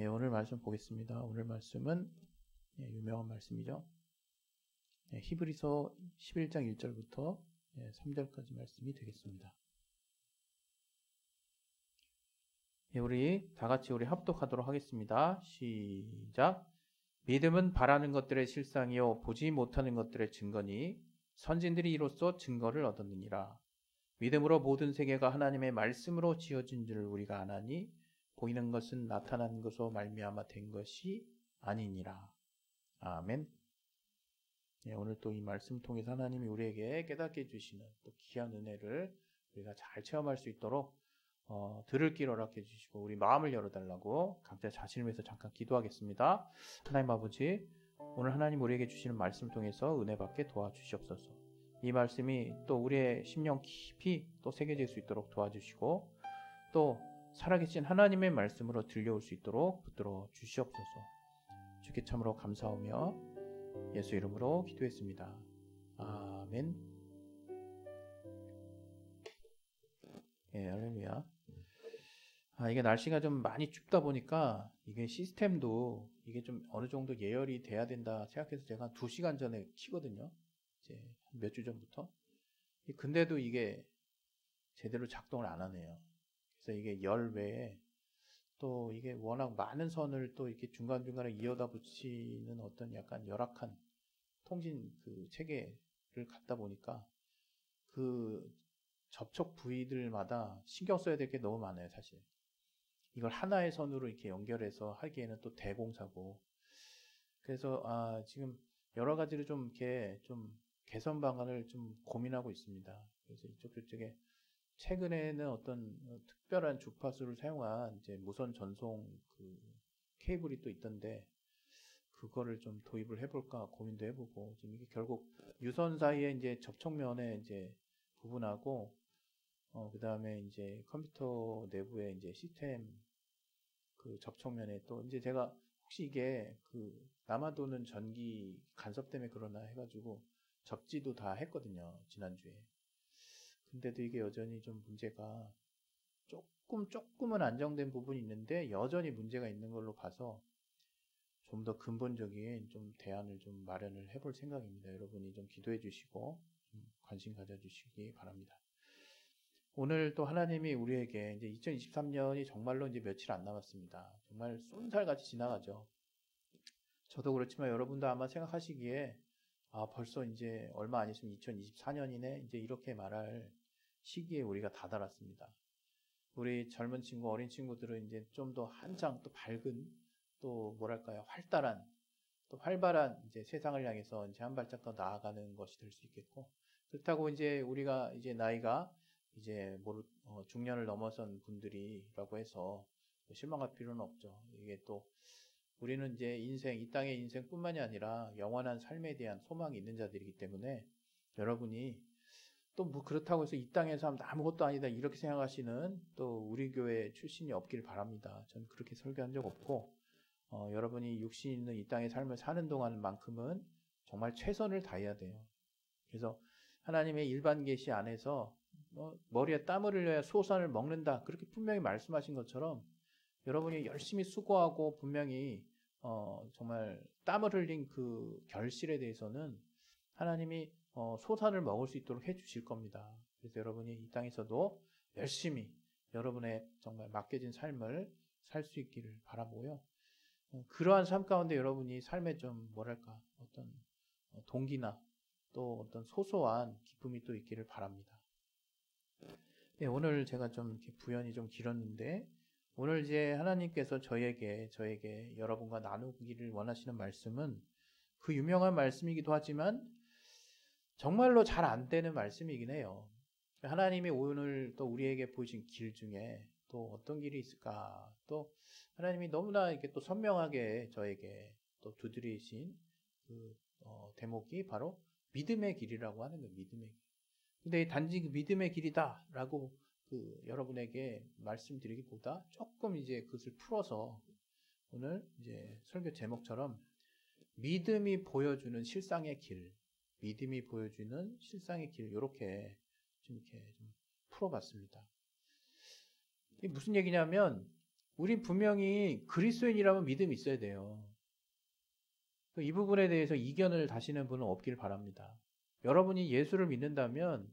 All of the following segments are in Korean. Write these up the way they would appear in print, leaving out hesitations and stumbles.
예, 오늘 말씀 보겠습니다. 오늘 말씀은 유명한 말씀이죠. 히브리서 11장 1절부터 3절까지 말씀이 되겠습니다. 우리 다 같이 합독하도록 하겠습니다. 시작. 믿음은 바라는 것들의 실상이요 보지 못하는 것들의 증거니 선진들이 이로써 증거를 얻었느니라. 믿음으로 모든 세계가 하나님의 말씀으로 지어진 줄 우리가 아나니 보이는 것은 나타난 것으로 말미암아 된 것이 아니니라. 아멘. 오늘 또 이 말씀 통해서 하나님이 우리에게 깨닫게 해주시는 또 귀한 은혜를 우리가 잘 체험할 수 있도록 들을 길 허락해 주시고 우리 마음을 열어달라고 각자 자신을 위해서 잠깐 기도하겠습니다. 하나님 아버지, 오늘 하나님 우리에게 주시는 말씀을 통해서 은혜 받게 도와주시옵소서. 이 말씀이 또 우리의 심령 깊이 또 새겨질 수 있도록 도와주시고 또 살아계신 하나님의 말씀으로 들려올 수 있도록 붙들어 주시옵소서. 주께 참으로 감사하며 예수 이름으로 기도했습니다. 아멘. 할렐루야. 이게 날씨가 좀 많이 춥다 보니까 이게 시스템도 이게 좀 어느 정도 예열이 돼야 된다 생각해서 제가 한 2시간 전에 키거든요. 이제 몇 주 전부터. 근데도 이게 제대로 작동을 안 하네요. 그래서 이게 열 외에 또 이게 워낙 많은 선을 또 이렇게 중간중간에 이어다 붙이는 어떤 약간 열악한 통신 그 체계를 갖다 보니까 그 접촉 부위들마다 신경 써야 될 게 너무 많아요, 사실. 이걸 하나의 선으로 이렇게 연결해서 하기에는 또 대공사고. 그래서 지금 여러 가지로 좀 이렇게 좀 개선 방안을 좀 고민하고 있습니다. 그래서 이쪽 저쪽에 최근에는 어떤 특별한 주파수를 사용한 이제 무선 전송 그 케이블이 또 있던데 그거를 좀 도입을 해볼까 고민도 해보고 지금 이게 결국 유선 사이에 이제 접촉면에 이제 부분하고 그 다음에 이제 컴퓨터 내부의 이제 시스템 그 접촉면에 또 이제 제가 혹시 이게 그 남아도는 전기 간섭 때문에 그러나 해가지고 접지도 다 했거든요, 지난주에. 근데도 이게 여전히 좀 문제가 조금은 안정된 부분이 있는데 여전히 문제가 있는 걸로 봐서 좀 더 근본적인 좀 대안을 좀 마련을 해볼 생각입니다. 여러분이 좀 기도해 주시고 좀 관심 가져주시기 바랍니다. 오늘 또 하나님이 우리에게 이제 2023년이 정말로 이제 며칠 안 남았습니다. 정말 쏜살같이 지나가죠. 저도 그렇지만 여러분도 아마 생각하시기에 벌써 이제 얼마 안 있으면 2024년이네 이제 이렇게 말할 시기에 우리가 다다랐습니다. 우리 젊은 친구, 어린 친구들은 이제 좀 더 한창 또 밝은 또 뭐랄까요, 활달한 또 활발한 이제 세상을 향해서 이제 한 발짝 더 나아가는 것이 될 수 있겠고, 그렇다고 이제 우리가 이제 나이가 이제 중년을 넘어선 분들이라고 해서 실망할 필요는 없죠. 이게 또 우리는 이제 이 땅의 인생뿐만이 아니라 영원한 삶에 대한 소망이 있는 자들이기 때문에 여러분이 또 뭐 그렇다고 해서 이 땅에서 아무것도 아니다 이렇게 생각하시는 또 우리 교회 출신이 없길 바랍니다. 저는 그렇게 설교한 적 없고 여러분이 육신 있는 이 땅의 삶을 사는 동안만큼은 정말 최선을 다해야 돼요. 그래서 하나님의 일반 계시 안에서 머리에 땀을 흘려야 수호산을 먹는다 그렇게 분명히 말씀하신 것처럼 여러분이 열심히 수고하고 분명히 정말 땀을 흘린 그 결실에 대해서는 하나님이 소산을 먹을 수 있도록 해주실 겁니다. 그래서 여러분이 이 땅에서도 열심히 여러분의 정말 맡겨진 삶을 살 수 있기를 바라고요. 그러한 삶 가운데 여러분이 삶에 좀 뭐랄까 어떤 동기나 또 어떤 소소한 기쁨이 또 있기를 바랍니다. 네, 오늘 제가 좀 이렇게 부연이 좀 길었는데 오늘 이제 하나님께서 저에게 여러분과 나누기를 원하시는 말씀은 그 유명한 말씀이기도 하지만 정말로 잘 안 되는 말씀이긴 해요. 하나님이 오늘 또 우리에게 보이신 길 중에 또 어떤 길이 있을까? 또 하나님이 너무나 이렇게 또 선명하게 저에게 또 두드리신 그 대목이 바로 믿음의 길이라고 하는 거예요. 믿음의 길. 근데 단지 그 믿음의 길이다라고 여러분에게 말씀드리기보다 조금 이제 그것을 풀어서 오늘 이제 설교 제목처럼 믿음이 보여주는 실상의 길, 믿음이 보여주는 실상의 길 이렇게 좀 풀어봤습니다. 이게 무슨 얘기냐면 우린 분명히 그리스도인이라면 믿음이 있어야 돼요. 이 부분에 대해서 이견을 다시는 분은 없길 바랍니다. 여러분이 예수를 믿는다면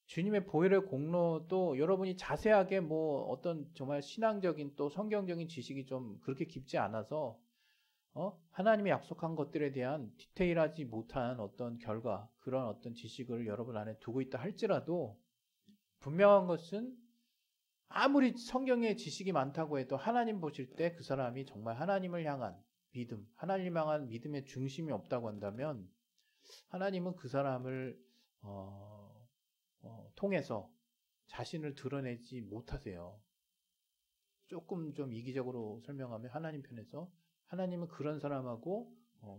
주님의 보혈의 공로, 또 여러분이 자세하게 뭐 어떤 정말 신앙적인 또 성경적인 지식이 좀 그렇게 깊지 않아서 하나님이 약속한 것들에 대한 디테일하지 못한 어떤 결과, 그런 어떤 지식을 여러분 안에 두고 있다 할지라도 분명한 것은 아무리 성경에 지식이 많다고 해도 하나님 보실 때 그 사람이 정말 하나님을 향한 믿음, 하나님 향한 믿음의 중심이 없다고 한다면 하나님은 그 사람을 통해서 자신을 드러내지 못하세요. 조금 좀 이기적으로 설명하면 하나님 편에서 하나님은 그런 사람하고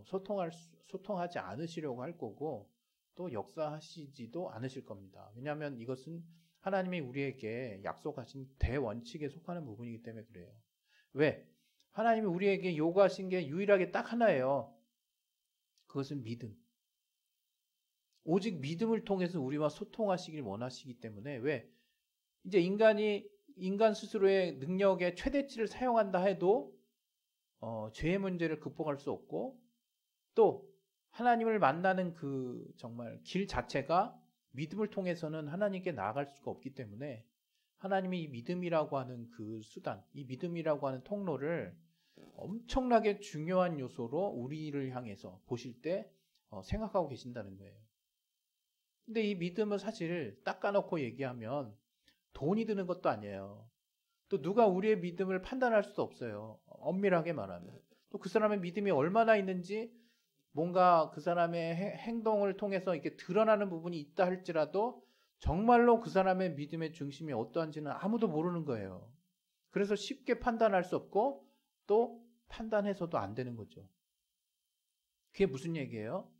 소통하지 않으시려고 할 거고 또 역사하시지도 않으실 겁니다. 왜냐하면 이것은 하나님이 우리에게 약속하신 대원칙에 속하는 부분이기 때문에 그래요. 왜? 하나님이 우리에게 요구하신 게 유일하게 딱 하나예요. 그것은 믿음. 오직 믿음을 통해서 우리와 소통하시길 원하시기 때문에 왜? 이제 인간 스스로의 능력의 최대치를 사용한다 해도 죄의 문제를 극복할 수 없고 또 하나님을 만나는 그 정말 길 자체가 믿음을 통해서는 하나님께 나아갈 수가 없기 때문에 하나님이 이 믿음이라고 하는 그 수단, 이 믿음이라고 하는 통로를 엄청나게 중요한 요소로 우리를 향해서 보실 때 생각하고 계신다는 거예요. 근데 이 믿음은 사실 딱 까놓고 얘기하면 돈이 드는 것도 아니에요. 또 누가 우리의 믿음을 판단할 수도 없어요. 엄밀하게 말하면. 또 그 사람의 믿음이 얼마나 있는지 뭔가 그 사람의 행동을 통해서 이렇게 드러나는 부분이 있다 할지라도 정말로 그 사람의 믿음의 중심이 어떠한지는 아무도 모르는 거예요. 그래서 쉽게 판단할 수 없고 또 판단해서도 안 되는 거죠. 그게 무슨 얘기예요?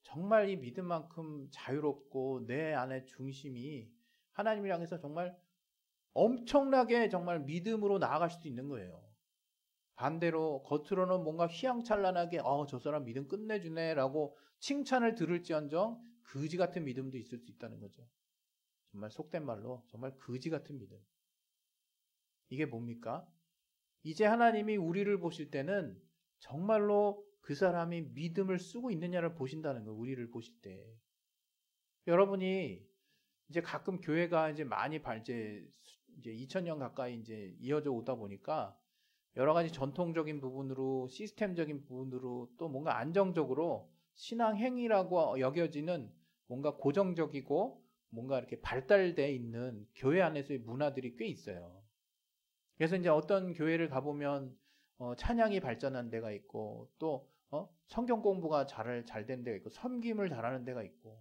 정말 이 믿음만큼 자유롭고 내 안의 중심이 하나님을 향해서 정말 엄청나게 정말 믿음으로 나아갈 수도 있는 거예요. 반대로 겉으로는 뭔가 휘황찬란하게 저 사람 믿음 끝내주네 라고 칭찬을 들을지언정 거지 같은 믿음도 있을 수 있다는 거죠. 정말 속된 말로 정말 거지 같은 믿음. 이게 뭡니까? 이제 하나님이 우리를 보실 때는 정말로 그 사람이 믿음을 쓰고 있느냐를 보신다는 거예요. 우리를 보실 때. 여러분이 이제 가끔 교회가 이제 많이 이제 2000년 가까이 이제 이어져 오다 보니까 여러 가지 전통적인 부분으로 시스템적인 부분으로 또 뭔가 안정적으로 신앙 행위라고 여겨지는 뭔가 고정적이고 뭔가 이렇게 발달되어 있는 교회 안에서의 문화들이 꽤 있어요. 그래서 이제 어떤 교회를 가보면 찬양이 발전한 데가 있고 또 성경 공부가 잘 된 데가 있고 섬김을 잘하는 데가 있고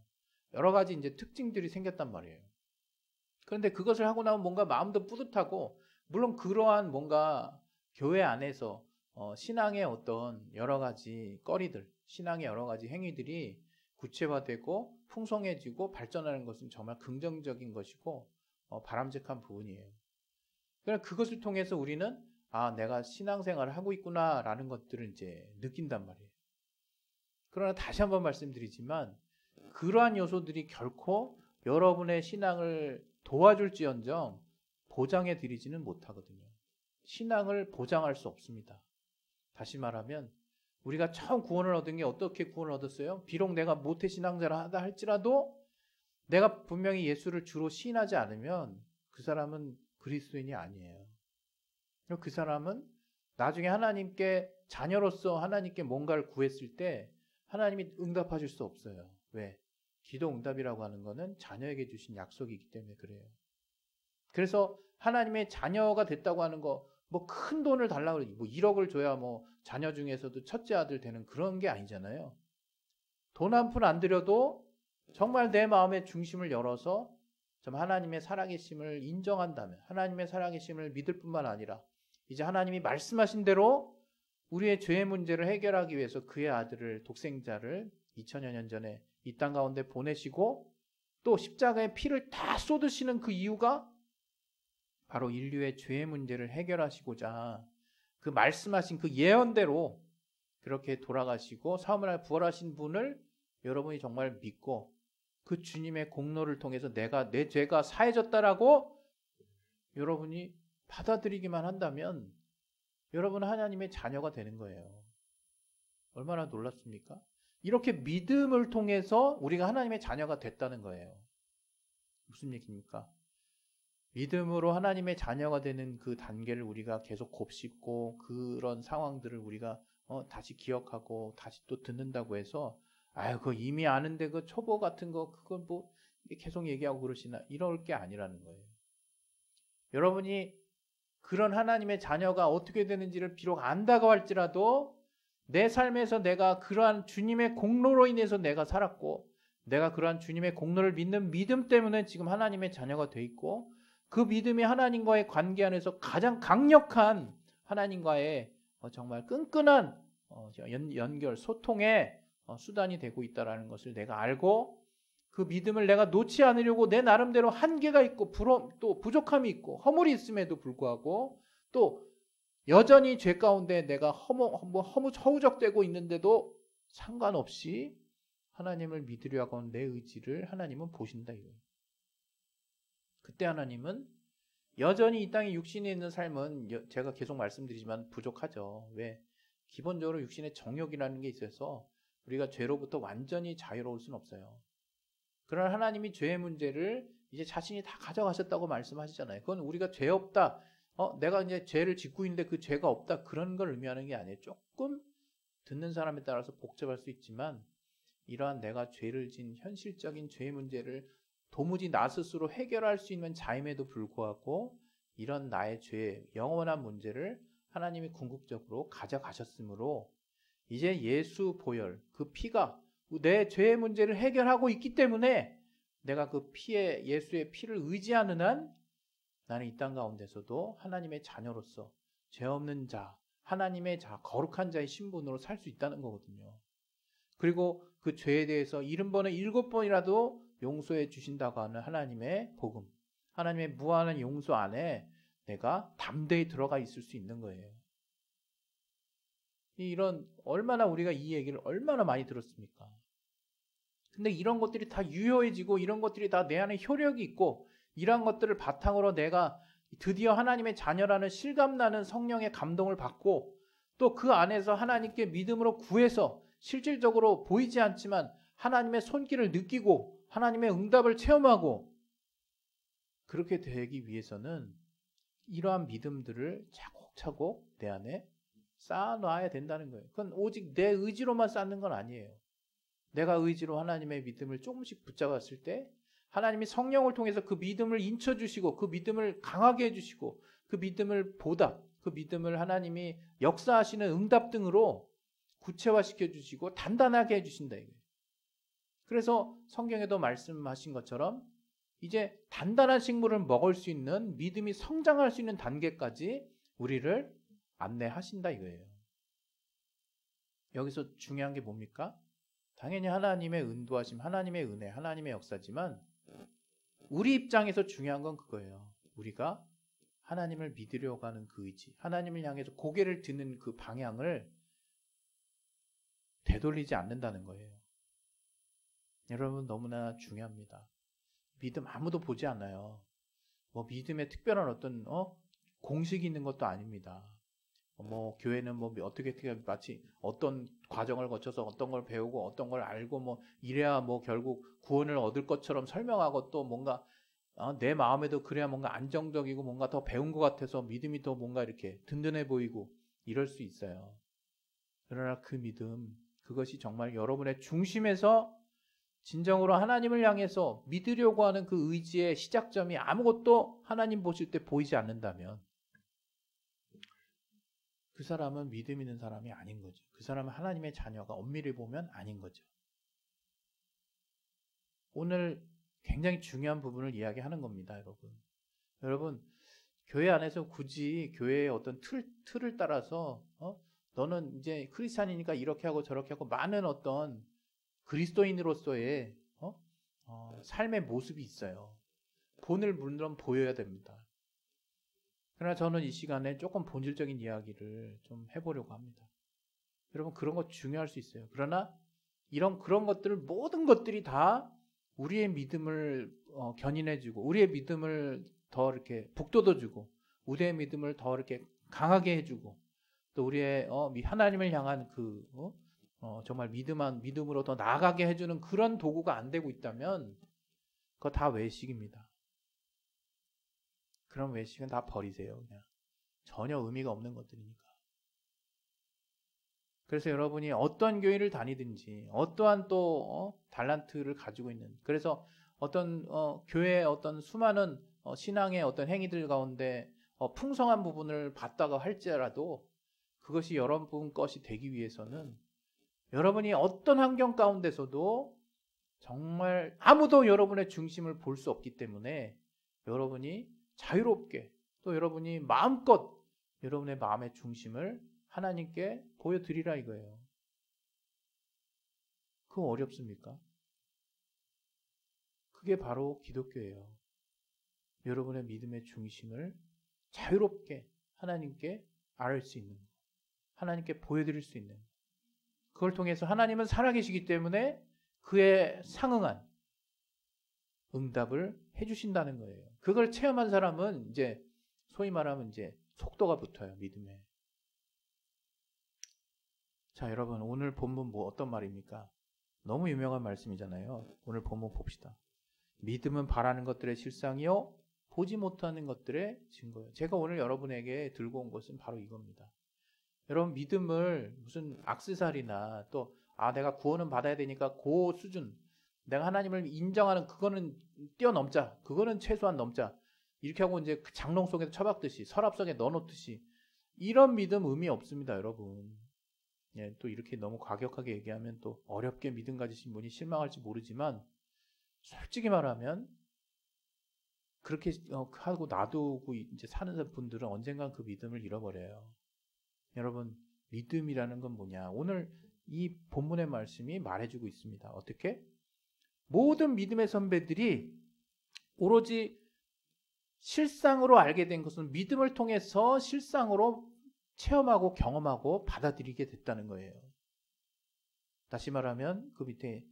여러 가지 이제 특징들이 생겼단 말이에요. 그런데 그것을 하고 나면 뭔가 마음도 뿌듯하고 물론 그러한 뭔가 교회 안에서 신앙의 어떤 여러 가지 꺼리들, 신앙의 여러 가지 행위들이 구체화되고 풍성해지고 발전하는 것은 정말 긍정적인 것이고 바람직한 부분이에요. 그러나 그것을 통해서 우리는 내가 신앙생활을 하고 있구나라는 것들을 이제 느낀단 말이에요. 그러나 다시 한번 말씀드리지만 그러한 요소들이 결코 여러분의 신앙을 도와줄지언정 보장해 드리지는 못하거든요. 신앙을 보장할 수 없습니다. 다시 말하면 우리가 처음 구원을 얻은 게 어떻게 구원을 얻었어요? 비록 내가 모태신앙자라 하다 할지라도 내가 분명히 예수를 주로 시인하지 않으면 그 사람은 그리스도인이 아니에요. 그 사람은 나중에 하나님께 자녀로서 하나님께 뭔가를 구했을 때 하나님이 응답하실 수 없어요. 왜? 기도 응답이라고 하는 거는 자녀에게 주신 약속이기 때문에 그래요. 그래서 하나님의 자녀가 됐다고 하는 거 뭐 큰 돈을 달라고 그러지 뭐 1억을 줘야 뭐 자녀 중에서도 첫째 아들 되는 그런 게 아니잖아요. 돈 한 푼 안 들여도 정말 내 마음의 중심을 열어서 좀 하나님의 살아계심을 인정한다면 하나님의 살아계심을 믿을 뿐만 아니라 이제 하나님이 말씀하신 대로 우리의 죄의 문제를 해결하기 위해서 그의 아들을 독생자를 2000여 년 전에 이 땅 가운데 보내시고 또 십자가의 피를 다 쏟으시는 그 이유가 바로 인류의 죄의 문제를 해결하시고자 그 말씀하신 그 예언대로 그렇게 돌아가시고 사흘 만에 부활하신 분을 여러분이 정말 믿고 그 주님의 공로를 통해서 내 죄가 사해졌다라고 여러분이 받아들이기만 한다면 여러분 하나님의 자녀가 되는 거예요. 얼마나 놀랍습니까? 이렇게 믿음을 통해서 우리가 하나님의 자녀가 됐다는 거예요. 무슨 얘기입니까? 믿음으로 하나님의 자녀가 되는 그 단계를 우리가 계속 곱씹고 그런 상황들을 우리가 다시 기억하고 다시 또 듣는다고 해서 그거 이미 아는데 그 초보 같은 거 그건 뭐 계속 얘기하고 그러시나 이럴 게 아니라는 거예요. 여러분이 그런 하나님의 자녀가 어떻게 되는지를 비록 안다고 할지라도 내 삶에서 내가 그러한 주님의 공로로 인해서 내가 살았고 내가 그러한 주님의 공로를 믿는 믿음 때문에 지금 하나님의 자녀가 돼 있고 그 믿음이 하나님과의 관계 안에서 가장 강력한 하나님과의 정말 끈끈한 연결, 소통의 수단이 되고 있다는 것을 내가 알고 그 믿음을 내가 놓지 않으려고 내 나름대로 한계가 있고 또 부족함이 있고 허물이 있음에도 불구하고 또 여전히 죄 가운데 내가 허우적대고 있는데도 상관없이 하나님을 믿으려고 하는 내 의지를 하나님은 보신다 이거예요. 그때 하나님은 여전히 이 땅에 육신에 있는 삶은 제가 계속 말씀드리지만 부족하죠. 왜? 기본적으로 육신의 정욕이라는 게 있어서 우리가 죄로부터 완전히 자유로울 수는 없어요. 그러나 하나님이 죄의 문제를 이제 자신이 다 가져가셨다고 말씀하시잖아요. 그건 우리가 죄 없다. 내가 이제 죄를 짓고 있는데 그 죄가 없다. 그런 걸 의미하는 게 아니에요. 조금 듣는 사람에 따라서 복잡할 수 있지만 이러한 내가 죄를 진 현실적인 죄의 문제를 도무지 나 스스로 해결할 수 있는 자임에도 불구하고 이런 나의 죄의 영원한 문제를 하나님이 궁극적으로 가져가셨으므로 이제 예수 보혈, 그 피가 내 죄의 문제를 해결하고 있기 때문에 내가 그 피에 예수의 피를 의지하는 한 나는 이 땅 가운데서도 하나님의 자녀로서 죄 없는 자, 하나님의 자, 거룩한 자의 신분으로 살 수 있다는 거거든요. 그리고 그 죄에 대해서 70번에 7번이라도 용서해 주신다고 하는 하나님의 복음, 하나님의 무한한 용서 안에 내가 담대히 들어가 있을 수 있는 거예요. 이런 얼마나 우리가 이 얘기를 얼마나 많이 들었습니까? 근데 이런 것들이 다 유효해지고 이런 것들이 다 내 안에 효력이 있고 이러한 것들을 바탕으로 내가 드디어 하나님의 자녀라는 실감나는 성령의 감동을 받고 또 그 안에서 하나님께 믿음으로 구해서 실질적으로 보이지 않지만 하나님의 손길을 느끼고 하나님의 응답을 체험하고 그렇게 되기 위해서는 이러한 믿음들을 차곡차곡 내 안에 쌓아놔야 된다는 거예요. 그건 오직 내 의지로만 쌓는 건 아니에요. 내가 의지로 하나님의 믿음을 조금씩 붙잡았을 때 하나님이 성령을 통해서 그 믿음을 인쳐주시고 그 믿음을 강하게 해주시고 그 믿음을 그 믿음을 하나님이 역사하시는 응답 등으로 구체화시켜 주시고 단단하게 해주신다 이거예요. 그래서 성경에도 말씀하신 것처럼 이제 단단한 식물을 먹을 수 있는 믿음이 성장할 수 있는 단계까지 우리를 안내하신다 이거예요. 여기서 중요한 게 뭡니까? 당연히 하나님의 인도하심, 하나님의 은혜, 하나님의 역사지만 우리 입장에서 중요한 건 그거예요. 우리가 하나님을 믿으려고 하는 그 의지, 하나님을 향해서 고개를 드는 그 방향을 되돌리지 않는다는 거예요. 여러분 너무나 중요합니다. 믿음 아무도 보지 않아요. 뭐 믿음에 특별한 어떤 공식이 있는 것도 아닙니다. 뭐 교회는 뭐 어떻게 마치 어떤 과정을 거쳐서 어떤 걸 배우고 어떤 걸 알고 뭐 이래야 뭐 결국 구원을 얻을 것처럼 설명하고 또 뭔가 내 마음에도 그래야 뭔가 안정적이고 뭔가 더 배운 것 같아서 믿음이 더 뭔가 이렇게 든든해 보이고 이럴 수 있어요. 그러나 그 믿음, 그것이 정말 여러분의 중심에서 진정으로 하나님을 향해서 믿으려고 하는 그 의지의 시작점이 아무것도 하나님 보실 때 보이지 않는다면 그 사람은 믿음 있는 사람이 아닌 거죠. 그 사람은 하나님의 자녀가 엄밀히 보면 아닌 거죠. 오늘 굉장히 중요한 부분을 이야기하는 겁니다, 여러분. 여러분, 교회 안에서 굳이 교회의 어떤 틀을 따라서 너는 이제 크리스찬이니까 이렇게 하고 저렇게 하고 많은 어떤 그리스도인으로서의 삶의 모습이 있어요. 본을 물론 보여야 됩니다. 그러나 저는 이 시간에 조금 본질적인 이야기를 좀 해보려고 합니다. 여러분 그런 거 중요할 수 있어요. 그러나 그런 것들을 모든 것들이 다 우리의 믿음을 견인해주고 우리의 믿음을 더 이렇게 북돋워주고 우리의 믿음을 더 이렇게 강하게 해주고 또 우리의 하나님을 향한 정말 믿음으로 더 나아가게 해주는 그런 도구가 안 되고 있다면 그거 다 외식입니다. 그런 외식은 다 버리세요. 그냥 전혀 의미가 없는 것들이니까. 그래서 여러분이 어떤 교회를 다니든지 어떠한 또 달란트를 가지고 있는, 그래서 어떤 교회의 어떤 수많은 신앙의 어떤 행위들 가운데 풍성한 부분을 봤다고 할지라도 그것이 여러분 것이 되기 위해서는 여러분이 어떤 환경 가운데서도 정말 아무도 여러분의 중심을 볼 수 없기 때문에 여러분이 자유롭게 또 여러분이 마음껏 여러분의 마음의 중심을 하나님께 보여드리라 이거예요. 그거 어렵습니까? 그게 바로 기독교예요. 여러분의 믿음의 중심을 자유롭게 하나님께 알 수 있는, 하나님께 보여드릴 수 있는, 그걸 통해서 하나님은 살아계시기 때문에 그에 상응한 응답을 해주신다는 거예요. 그걸 체험한 사람은 이제 소위 말하면 이제 속도가 붙어요, 믿음에. 자, 여러분 오늘 본문 어떤 말입니까? 너무 유명한 말씀이잖아요. 오늘 본문 봅시다. 믿음은 바라는 것들의 실상이요 보지 못하는 것들의 증거예요. 제가 오늘 여러분에게 들고 온 것은 바로 이겁니다. 여러분 믿음을 무슨 액세서리나 또 내가 구원은 받아야 되니까 그 수준, 내가 하나님을 인정하는 그거는 뛰어넘자, 그거는 최소한 넘자, 이렇게 하고 이제 그 장롱 속에 처박듯이 서랍 속에 넣어놓듯이 이런 믿음 의미 없습니다, 여러분. 예, 또 이렇게 너무 과격하게 얘기하면 또 어렵게 믿음 가지신 분이 실망할지 모르지만 솔직히 말하면 그렇게 하고 놔두고 이제 사는 분들은 언젠간 그 믿음을 잃어버려요. 여러분 믿음이라는 건 뭐냐? 오늘 이 본문의 말씀이 말해주고 있습니다. 어떻게? 모든 믿음의 선배들이 오로지 실상으로 알게 된 것은 믿음을 통해서 실상으로 체험하고 경험하고 받아들이게 됐다는 거예요. 다시 말하면 그 밑에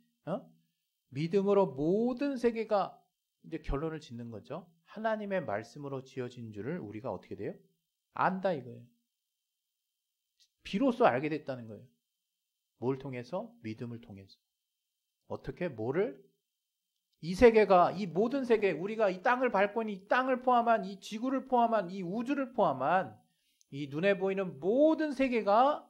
믿음으로 모든 세계가 이제 결론을 짓는 거죠. 하나님의 말씀으로 지어진 줄을 우리가 어떻게 돼요? 안다 이거예요. 비로소 알게 됐다는 거예요. 뭘 통해서? 믿음을 통해서. 어떻게? 뭐를? 이 세계가, 이 모든 세계, 우리가 이 땅을 밟고 있는 이 땅을 포함한 이 지구를 포함한 이 우주를 포함한 이 눈에 보이는 모든 세계가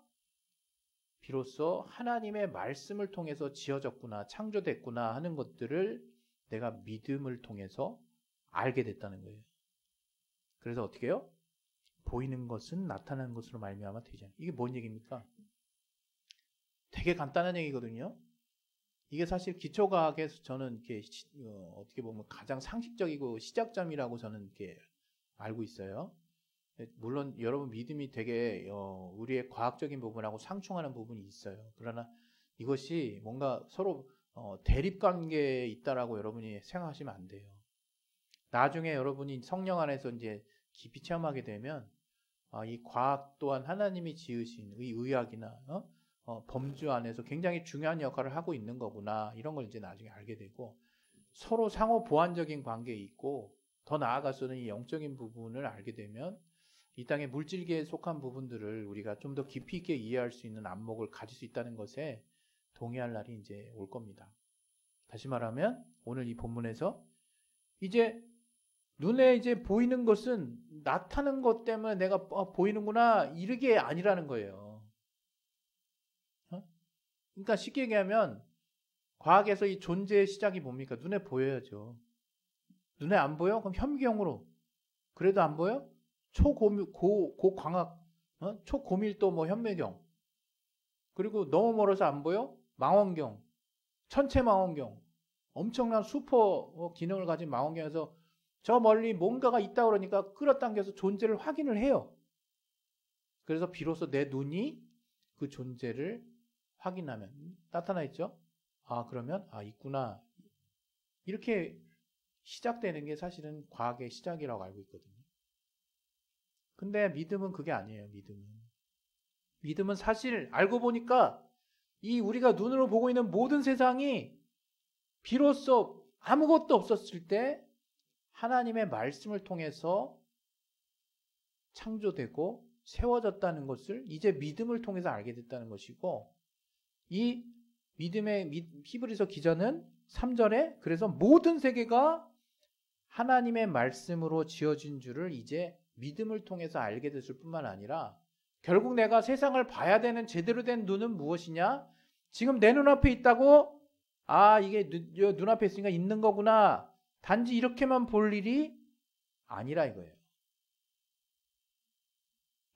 비로소 하나님의 말씀을 통해서 지어졌구나, 창조됐구나 하는 것들을 내가 믿음을 통해서 알게 됐다는 거예요. 그래서 어떻게 해요? 보이는 것은 나타나는 것으로 말미암아 되지 않아요. 이게 뭔 얘기입니까? 되게 간단한 얘기거든요. 이게 사실 기초과학에서 저는 이렇게 어떻게 보면 가장 상식적이고 시작점이라고 저는 이렇게 알고 있어요. 물론 여러분 믿음이 되게 우리의 과학적인 부분하고 상충하는 부분이 있어요. 그러나 이것이 뭔가 서로 대립관계에 있다라고 여러분이 생각하시면 안 돼요. 나중에 여러분이 성령 안에서 이제 깊이 체험하게 되면 이 과학 또한 하나님이 지으신 이 의학이나 범주 안에서 굉장히 중요한 역할을 하고 있는 거구나, 이런 걸 이제 나중에 알게 되고 서로 상호 보완적인 관계에 있고 더 나아가서는 이 영적인 부분을 알게 되면 이 땅의 물질계에 속한 부분들을 우리가 좀 더 깊이 있게 이해할 수 있는 안목을 가질 수 있다는 것에 동의할 날이 이제 올 겁니다. 다시 말하면 오늘 이 본문에서 이제 눈에 이제 보이는 것은 나타나는 것 때문에 내가 보이는구나 이게 아니라는 거예요. 그러니까 쉽게 얘기하면 과학에서 이 존재의 시작이 뭡니까? 눈에 보여야죠. 눈에 안 보여? 그럼 현미경으로. 그래도 안 보여? 고광학, 초고밀도 현미경. 그리고 너무 멀어서 안 보여? 망원경, 천체 망원경. 엄청난 슈퍼 기능을 가진 망원경에서 저 멀리 뭔가가 있다 그러니까 끌어당겨서 존재를 확인을 해요. 그래서 비로소 내 눈이 그 존재를 확인하면 나타나 있죠. 그러면 있구나. 이렇게 시작되는 게 사실은 과학의 시작이라고 알고 있거든요. 근데 믿음은 그게 아니에요. 믿음은 사실 알고 보니까 이 우리가 눈으로 보고 있는 모든 세상이 비로소 아무것도 없었을 때 하나님의 말씀을 통해서 창조되고 세워졌다는 것을 이제 믿음을 통해서 알게 됐다는 것이고, 이 히브리서 기자는 3절에 그래서 모든 세계가 하나님의 말씀으로 지어진 줄을 이제 믿음을 통해서 알게 됐을 뿐만 아니라, 결국 내가 세상을 봐야 되는 제대로 된 눈은 무엇이냐? 지금 내 눈앞에 있다고, 이게 눈앞에 있으니까 있는 거구나, 단지 이렇게만 볼 일이 아니라 이거예요.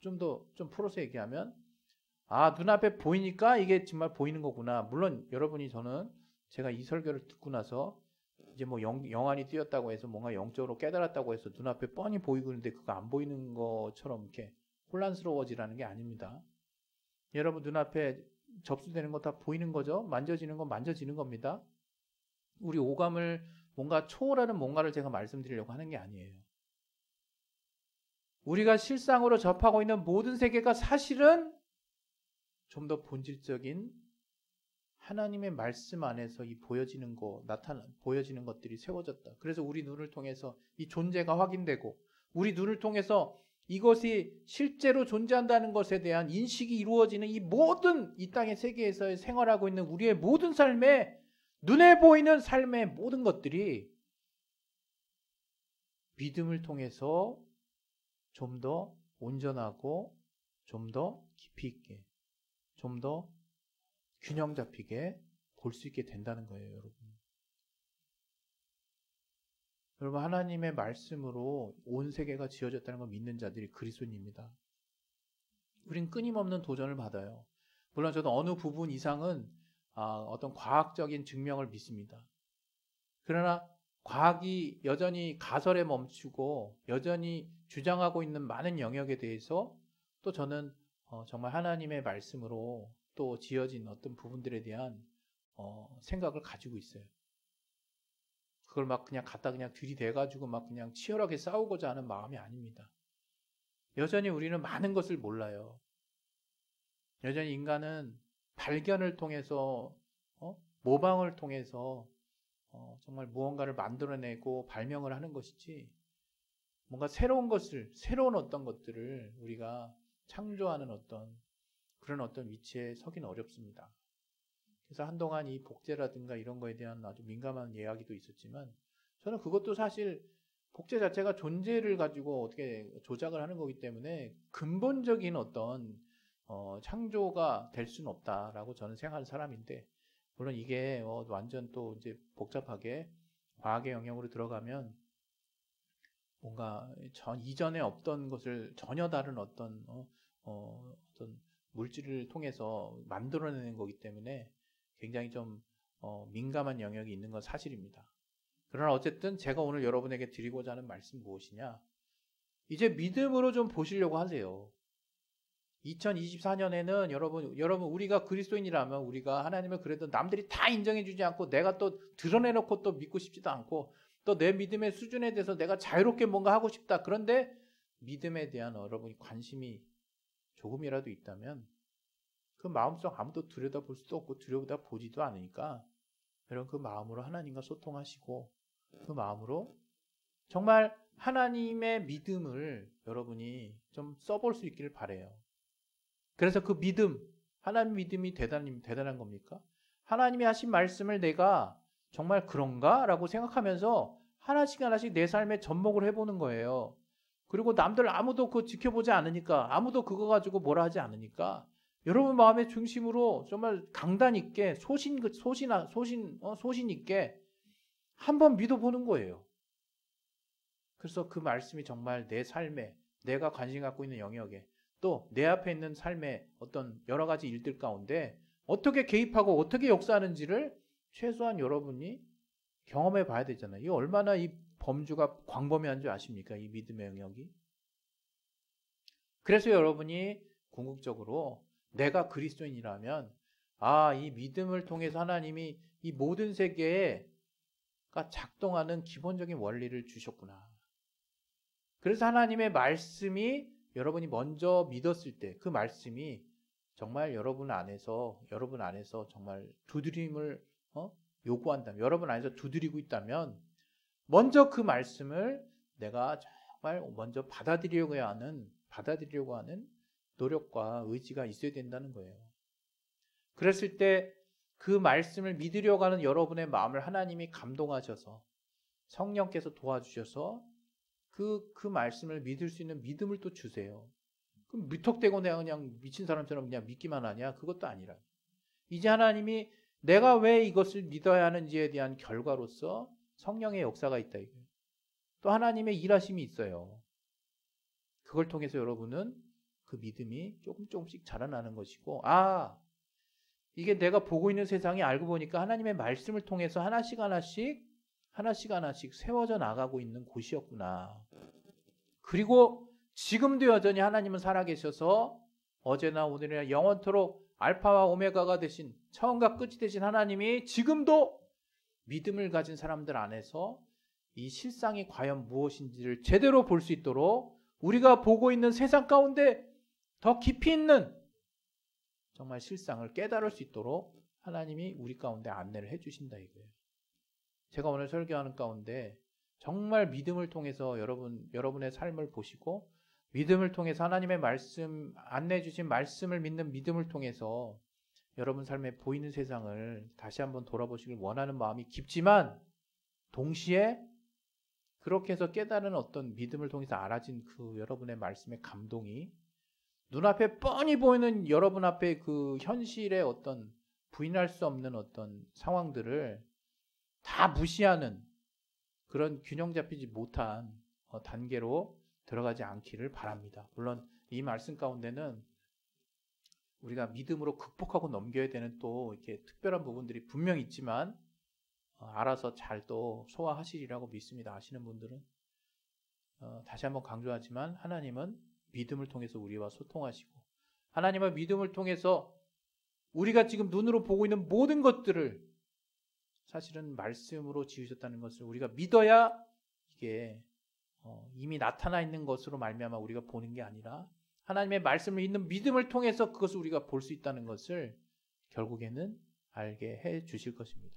좀 풀어서 얘기하면, 눈앞에 보이니까 이게 정말 보이는 거구나. 물론 여러분이, 저는 제가 이 설교를 듣고 나서 이제 뭐 영안이 띄었다고 해서 뭔가 영적으로 깨달았다고 해서 눈앞에 뻔히 보이고 있는데 그거 안 보이는 것처럼 이렇게 혼란스러워지라는 게 아닙니다. 여러분 눈앞에 접수되는 거 다 보이는 거죠. 만져지는 건 만져지는 겁니다. 우리 오감을 뭔가 초월하는 뭔가를 제가 말씀드리려고 하는 게 아니에요. 우리가 실상으로 접하고 있는 모든 세계가 사실은 좀 더 본질적인 하나님의 말씀 안에서 이 보여지는 것들이 세워졌다. 그래서 우리 눈을 통해서 이 존재가 확인되고, 우리 눈을 통해서 이것이 실제로 존재한다는 것에 대한 인식이 이루어지는 이 모든 이 땅의 세계에서 생활하고 있는 우리의 모든 삶에, 눈에 보이는 삶의 모든 것들이 믿음을 통해서 좀 더 온전하고 좀 더 깊이 있게, 좀 더 균형 잡히게 볼 수 있게 된다는 거예요, 여러분. 여러분, 하나님의 말씀으로 온 세계가 지어졌다는 걸 믿는 자들이 그리스도인입니다. 우린 끊임없는 도전을 받아요. 물론 저도 어느 부분 이상은 어떤 과학적인 증명을 믿습니다. 그러나 과학이 여전히 가설에 멈추고 여전히 주장하고 있는 많은 영역에 대해서 또 저는 정말 하나님의 말씀으로 또 지어진 어떤 부분들에 대한 생각을 가지고 있어요. 그걸 막 그냥 갖다 그냥 들이대가지고 막 그냥 치열하게 싸우고자 하는 마음이 아닙니다. 여전히 우리는 많은 것을 몰라요. 여전히 인간은 발견을 통해서, 모방을 통해서 정말 무언가를 만들어내고 발명을 하는 것이지, 뭔가 새로운 어떤 것들을 우리가 창조하는 그런 어떤 위치에 서기는 어렵습니다. 그래서 한동안 이 복제라든가 이런 거에 대한 아주 민감한 이야기도 있었지만, 저는 그것도 사실 복제 자체가 존재를 가지고 어떻게 조작을 하는 거기 때문에 근본적인 어떤 창조가 될 수는 없다라고 저는 생각하는 사람인데, 물론 이게 완전 또 이제 복잡하게 과학의 영역으로 들어가면 뭔가 이전에 없던 것을 전혀 다른 어떤 물질을 통해서 만들어내는 거기 때문에 굉장히 좀 민감한 영역이 있는 건 사실입니다. 그러나 어쨌든 제가 오늘 여러분에게 드리고자 하는 말씀 무엇이냐? 이제 믿음으로 좀 보시려고 하세요. 2024년에는 여러분 우리가 그리스도인이라면, 우리가 하나님을 그래도 남들이 다 인정해주지 않고 내가 또 드러내놓고 또 믿고 싶지도 않고, 또 내 믿음의 수준에 대해서 내가 자유롭게 뭔가 하고 싶다. 그런데 믿음에 대한 여러분이 관심이 조금이라도 있다면 그 마음속 아무도 들여다볼 수도 없고 들여다보지도 않으니까, 여러분 그 마음으로 하나님과 소통하시고, 그 마음으로 정말 하나님의 믿음을 여러분이 좀 써볼 수 있기를 바라요. 그래서 그 믿음, 하나님 믿음이 대단한 겁니까? 하나님이 하신 말씀을 내가 정말 그런가? 라고 생각하면서 하나씩 내 삶에 접목을 해보는 거예요. 그리고 남들 아무도 그거 지켜보지 않으니까, 아무도 그거 가지고 뭐라 하지 않으니까, 여러분 마음의 중심으로 정말 강단 있게 소신 있게 한번 믿어보는 거예요. 그래서 그 말씀이 정말 내 삶에, 내가 관심 갖고 있는 영역에, 또 내 앞에 있는 삶의 어떤 여러 가지 일들 가운데 어떻게 개입하고 어떻게 역사하는지를 최소한 여러분이 경험해 봐야 되잖아요. 이 얼마나 이 범주가 광범위한 줄 아십니까? 이 믿음의 영역이. 그래서 여러분이 궁극적으로 내가 그리스도인이라면, 이 믿음을 통해서 하나님이 이 모든 세계가 작동하는 기본적인 원리를 주셨구나. 그래서 하나님의 말씀이 여러분이 먼저 믿었을 때 그 말씀이 정말 여러분 안에서 정말 두드림을 요구한다면, 여러분 안에서 두드리고 있다면, 먼저 그 말씀을 내가 정말 먼저 받아들이려고 하는 받아들이려고 하는 노력과 의지가 있어야 된다는 거예요. 그랬을 때 그 말씀을 믿으려고 하는 여러분의 마음을 하나님이 감동하셔서 성령께서 도와주셔서 그 말씀을 믿을 수 있는 믿음을 또 주세요. 그럼 무턱대고 내가 그냥 미친 사람처럼 그냥 믿기만 하냐? 그것도 아니라. 이제 하나님이 내가 왜 이것을 믿어야 하는지에 대한 결과로서 성령의 역사가 있다 이거예요. 또 하나님의 일하심이 있어요. 그걸 통해서 여러분은 그 믿음이 조금씩 자라나는 것이고, 이게 내가 보고 있는 세상이 알고 보니까 하나님의 말씀을 통해서 하나씩 세워져 나가고 있는 곳이었구나. 그리고 지금도 여전히 하나님은 살아계셔서 어제나 오늘이나 영원토록 알파와 오메가가 되신 처음과 끝이 되신 하나님이 지금도 믿음을 가진 사람들 안에서 이 실상이 과연 무엇인지를 제대로 볼 수 있도록 우리가 보고 있는 세상 가운데 더 깊이 있는 정말 실상을 깨달을 수 있도록 하나님이 우리 가운데 안내를 해주신다 이거예요. 제가 오늘 설교하는 가운데 정말 믿음을 통해서 여러분의 삶을 보시고 믿음을 통해서 하나님의 말씀, 안내해 주신 말씀을 믿는 믿음을 통해서 여러분 삶에 보이는 세상을 다시 한번 돌아보시길 원하는 마음이 깊지만 동시에 그렇게 해서 깨달은 어떤 믿음을 통해서 알아진 그 여러분의 말씀의 감동이 눈앞에 뻔히 보이는 여러분 앞에 그 현실의 어떤 부인할 수 없는 어떤 상황들을 다 무시하는 그런 균형 잡히지 못한 단계로 들어가지 않기를 바랍니다. 물론 이 말씀 가운데는 우리가 믿음으로 극복하고 넘겨야 되는 또 이렇게 특별한 부분들이 분명히 있지만 알아서 잘 또 소화하시리라고 믿습니다. 아시는 분들은 다시 한번 강조하지만 하나님은 믿음을 통해서 우리와 소통하시고 하나님의 믿음을 통해서 우리가 지금 눈으로 보고 있는 모든 것들을 사실은 말씀으로 지으셨다는 것을 우리가 믿어야 이게 이미 나타나 있는 것으로 말미암아 우리가 보는 게 아니라 하나님의 말씀을 믿는 믿음을 통해서 그것을 우리가 볼 수 있다는 것을 결국에는 알게 해 주실 것입니다.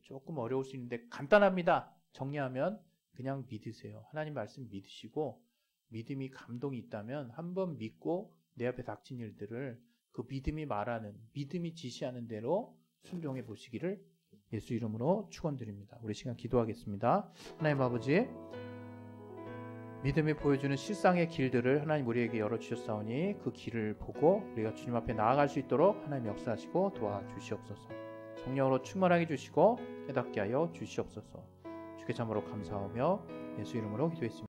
조금 어려울 수 있는데 간단합니다. 정리하면 그냥 믿으세요. 하나님 말씀 믿으시고 믿음이 감동이 있다면 한번 믿고 내 앞에 닥친 일들을 그 믿음이 말하는, 믿음이 지시하는 대로 순종해 보시기를 예수 이름으로 축원드립니다. 우리 시간 기도하겠습니다. 하나님 아버지, 믿음이 보여주는 실상의 길들을 하나님 우리에게 열어주셨사오니 그 길을 보고 우리가 주님 앞에 나아갈 수 있도록 하나님 역사하시고 도와주시옵소서. 성령으로 충만하게 해주시고 깨닫게 하여 주시옵소서. 주께 참으로 감사하며 예수 이름으로 기도했습니다.